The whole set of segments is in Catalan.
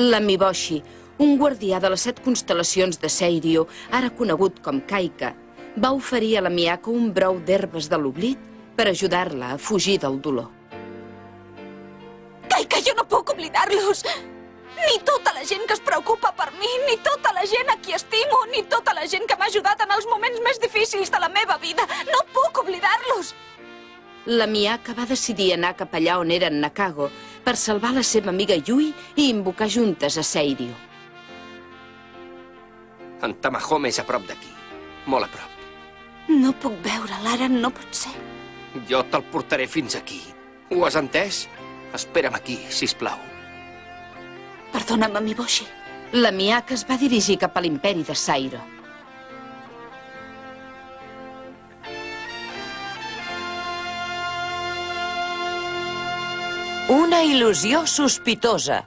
L'Amiboshi, un guardià de les 7 constel·lacions de Seirio, ara conegut com Kaika, va oferir a la Miyako un brou d'herbes de l'oblit per ajudar-la a fugir del dolor. Kaika, jo no puc oblidar-los! Ni tota la gent que es preocupa per mi, ni tota la gent a qui estimo, ni tota la gent que m'ha ajudat en els moments més difícils de la meva vida. No puc oblidar-los! La Miyaka va decidir anar cap allà on era en Nakago per salvar la seva amiga Yui i invocar juntes a Seirio. En Tamahome és a prop d'aquí, molt a prop. No puc veure'l, ara no pot ser. Jo te'l portaré fins aquí. Ho has entès? Espera'm aquí, sisplau. Perdona'm, Amiboshi. La Miyaka es va dirigir cap a l'imperi de Sairo. Una il·lusió sospitosa.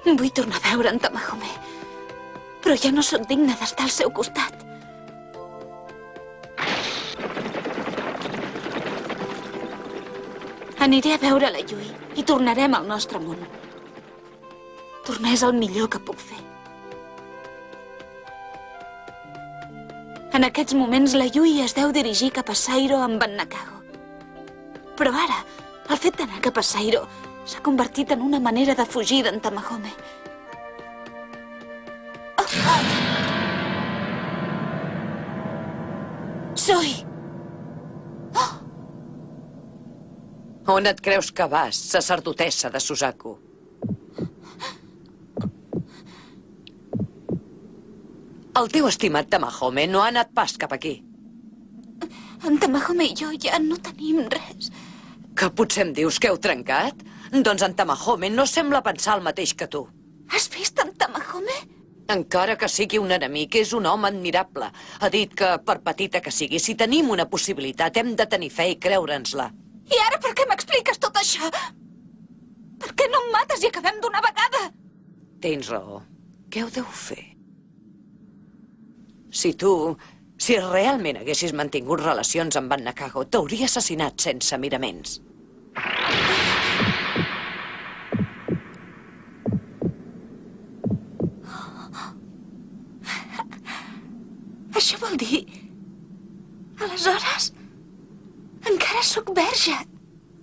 Vull tornar a veure en Tamahome, però ja no sóc digna d'estar al seu costat. Aniré a veure la Yui i tornarem al nostre món. Tornar és el millor que puc fer. En aquests moments la Yui es deu dirigir cap a Sairo amb en Nakago. Però ara, el fet d'anar cap a Sairo s'ha convertit en una manera de fugir d'en Tamahome. Zoe! On et creus que vas, sacerdotessa de Suzaku? El teu estimat Tamahome no ha anat pas cap aquí. En Tamahome i jo ja no tenim res. Que potser em dius que heu trencat? Doncs en Tamahome no sembla pensar el mateix que tu. Has vist en Tamahome? Encara que sigui un enemic, és un home admirable. Ha dit que, per petita que sigui, si tenim una possibilitat, hem de tenir fe i creure'ns-la. I ara per què m'expliques tot això? Per què no em mates i acabem d'una vegada? Tens raó. Què ho deu fer? Si realment haguessis mantingut relacions amb en Nakago, t'hauria assassinat sense miraments. Això vol dir... Aleshores... encara sóc verge.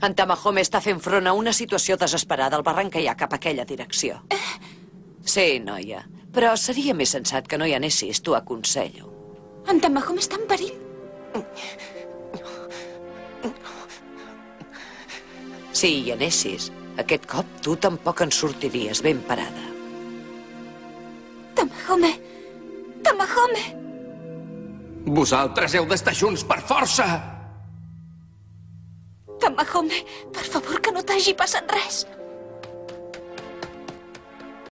En Tamahome està fent front a una situació desesperada al barranc que hi ha cap a aquella direcció. Sí, noia, però seria més sensat que no hi anessis, t'ho aconsello. En Tamahome està en perill. Si hi anessis, aquest cop tu tampoc en sortiries ben parada. Tamahome! Tamahome! Vosaltres heu d'estar junts per força! Tamahome, per favor, que no t'hagi passat res.